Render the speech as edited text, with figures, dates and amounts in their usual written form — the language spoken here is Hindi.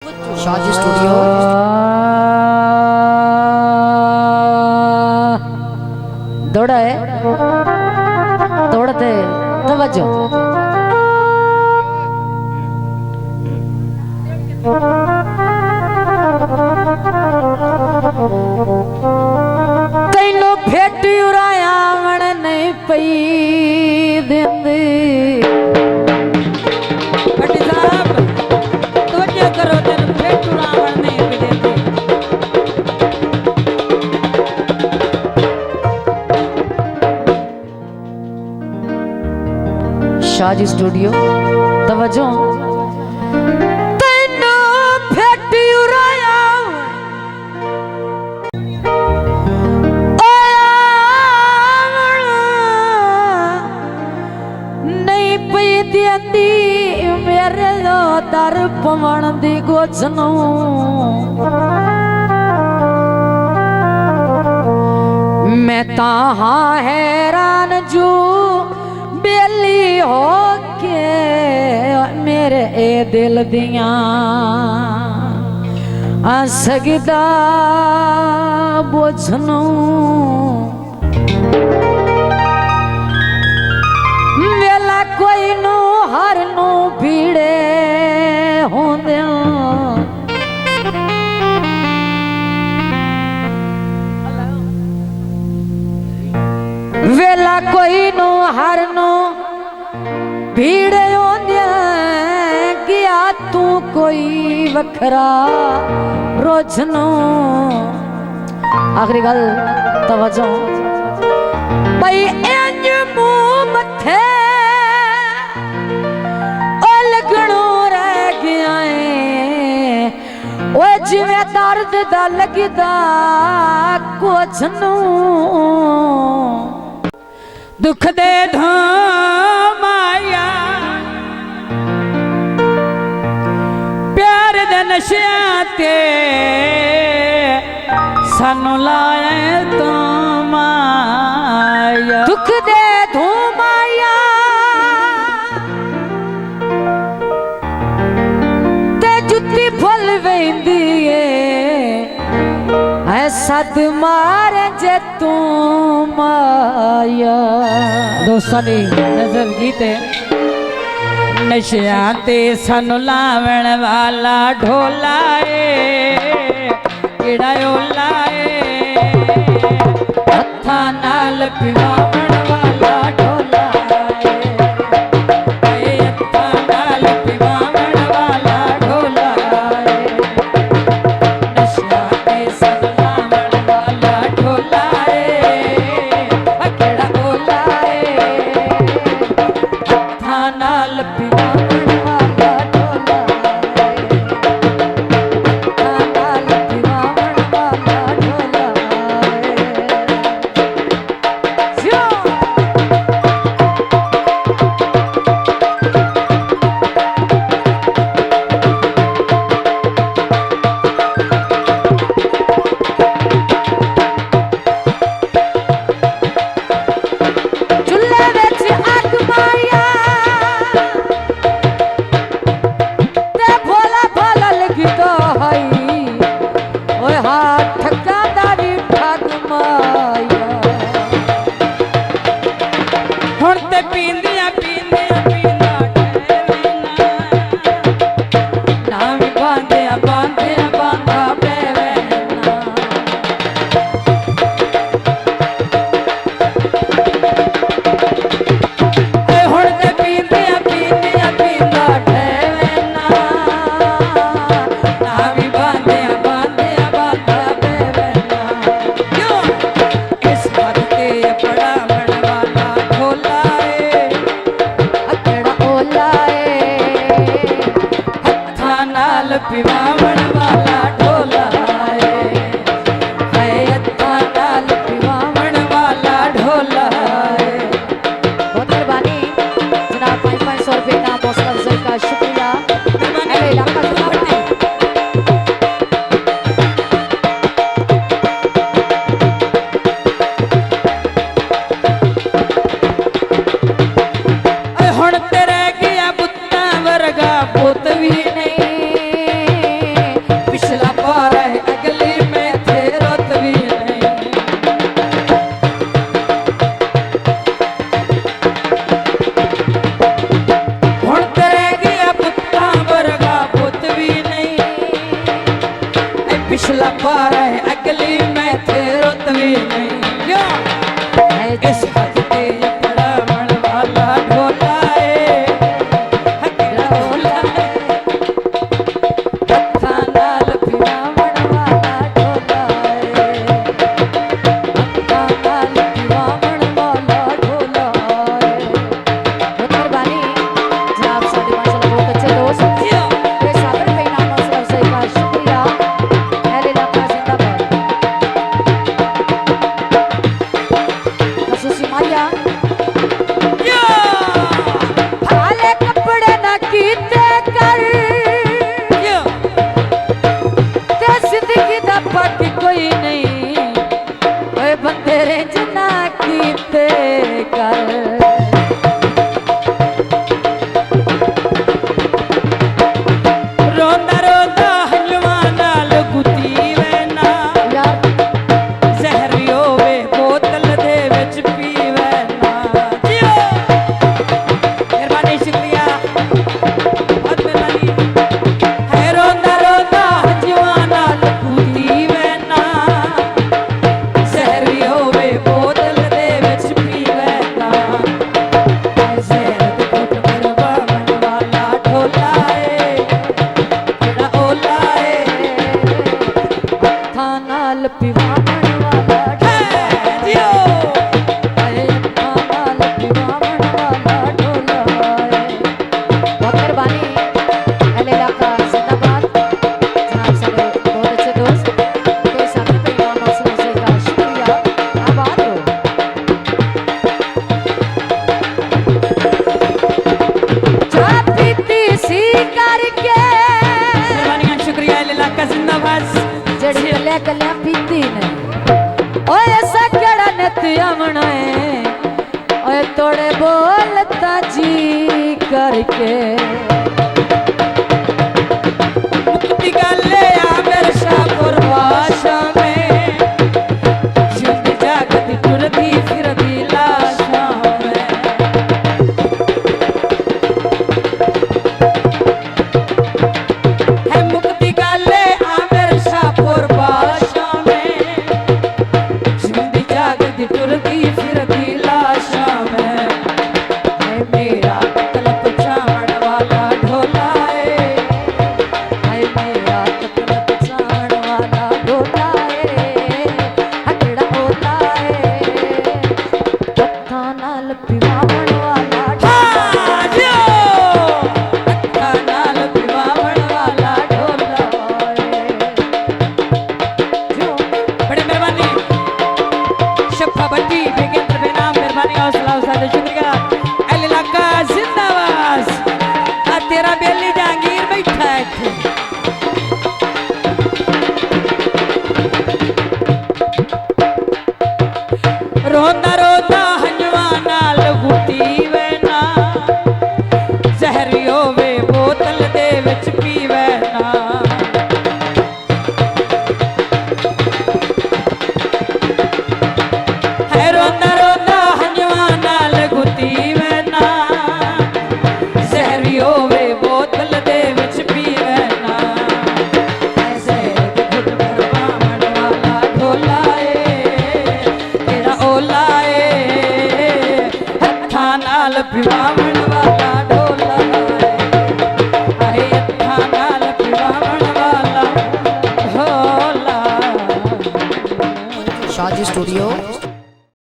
शाजी स्टूडियो दौड़ा है दौड़ते तवज्जो तैनू फेटी उराया मन नहीं पई देंदी शाजी स्टूडियो तवज्जो तैनू फेटी उराया नहीं पई देंदी मेरे लो दर पवण दी गोचनू मैं ताहा हैरान जू बेली हो के मेरे ए दिल दिया सगदा बोझनू वेला कोई नू हर नू भीड़े होंदे वेला कोई नू हर नू भीड़े होंदे गया तू कोई वखरा रोजनू आखिरी गल तवज्जो भाई इंज मुंह मथे ओ लगणो रह गया है ओ जिवें दर्द दा लगदा कुछ नू दुख दे धामाया प्यार दे नशियां ते सानू लाए तो माया दुख दे धूमाया ते जुत्ती फुल वेंदी है सद मार जे तू माया दोस्तां दी नजर गीते नशियां ते सानू लावण वाला ढोला ए केड़ा ओला ए हत्थां नाल पिवावण वाला ढोला ए हत्थां नाल पिवावण वाला ढोला नशियां ते सानू लावण वाला ढोला ए केड़ा ओला ए हत्थां नाल पिवावण वाला ढोला है हत्थां नाल पिवावण वाला ढोला बहुत मेहरबानी जनाब 500 रुपये का हौसला अफजाई का शुक्रिया हुण ते रह गया बुत्तां वर्गा पुत भी नहीं पिछला पार है अगली मैं थे रुतवी नहीं क्यों इस हद ते पड़ावण वाला ढोला है हकड़ा ढोला है हत्था नाल पिवावण वाला ढोला है हत्था नाल पिवावण वाला ढोला है। बहुत मेहरबानी जनाब साडे माशाल्लाह बहुत अच्छे दोस्त ये साबर पे इनाम हौसला अफजाई का शुक्रिया। अहले इलाका जिंदाबाद। खसूसी मारिया हाले कपड़े ना कीते कर ते जिंदगी दा बाकी कोई नहीं ओए बंदे रे जना कीते कर। रोंदा रोंदा हंजवा नाल गुती वैना यार ਜ਼ਹਿਰੀ ਹੋਵੇ ਬੋਤਲ ਦੇ ਵਿੱਚ ਪੀਵੇ ਨਾ ਜਿਓ ਮਿਹਰਬਾਨੀ ਸ਼ੁਕਰੀਆ ਬਹੁਤ ਮਿਹਰਬਾਨੀ ਹੈ ਰੋਂਦਾ ਰੋਂਦਾ ਹੰਝੂਆਂ ਨਾਲ ਕੁੱਤੀ ਵੈਨਾ ਜ਼ਹਿਰੀ ਹੋਵੇ ਬੋਤਲ ਦੇ ਵਿੱਚ ਪੀਵੇ ਨਾ ਜ਼ਹਿਰ ਦੇ ਘੁੱਟ ਮਰਵਾਵਣ ਵਾਲਾ ਢੋਲਾ ਏ ਜਿਹੜਾ ਓਲਾ ਏ हत्था नाल पिवावण वाला ढोला है जियो हत्था नाल पिवावण वाला ढोला है। बहुत मेहरबानी अहले इलाका जिंदाबाद जनाब साडे बहुत अच्छे दोस्त तो साबर पे इनाम हौसला अफजाई का शुक्रिया। आबाद हो चाह पीती सी करके मेहरबानी शुक्रिया इलाका जिंदाबाद जड़ी कल्या कल्या पीती ने ओए ऐसा केड़ा नित आमना है ओए तोड़े बोलता जी करके मुक्ति गले आ मेरे शाहपुर भाषा में जिंद जागती टुरदी फिरदी लाशा में है मुक्ति गले आ मेरे शाहपुर भाषा में जिंद जागती टुरदी फिरदी लाशा में है मेरा कल्प चावण वाला ढोला है हाय मेरा कपड़ा पछाण वाला ढोला है हकड़ा ओला है हत्था नाल पिवावण वाला ढोला हाँ जियो हत्था नाल पिवावण वाला ढोला जो बड़ी मेहरबानी शफा भट्टी बेगेंद्र बेनाम मेहरबानी हौसला उस्ताद शुक्रिया अहले इलाका जिंदाबाद आ तेरा बेली जहांगीर बैठा है इत्थे रोंदा रोंदा हंजवा नाल गुती वैना ਜ਼ਹਿਰੀ ਹੋਵੇ ਬੋਤਲ ਦੇ ਵਿੱਚ ਪੀਵੇ ਨਾ ਹੈ ਰੋਂਦਾ ਰੋਂਦਾ ਹੰਝੂਆਂ ਨਾਲ ਗੁੱਤੀ ਵੈਨਾ ਜ਼ਹਿਰੀ ਹੋਵੇ ਬੋਤਲ ਦੇ ਵਿੱਚ ਪੀਵੇ ਨਾ ਜ਼ਹਿਰ ਦੇ ਘੁੱਟ ਮਰਵਾਵਣ ਵਾਲਾ ਢੋਲਾ ਏ ਤੇਰਾ ਓਲਾ ਏ ਹੱਥਾਂ ਨਾਲ ਪਿਵਾਵਣ ਵਾਲਾ ਢੋਲਾ ਏ ਆਏ ਹੱਥਾਂ ਨਾਲ ਪਿਵਾਵਣ ਵਾਲਾ ਢੋਲਾ शाजी स्टूडियो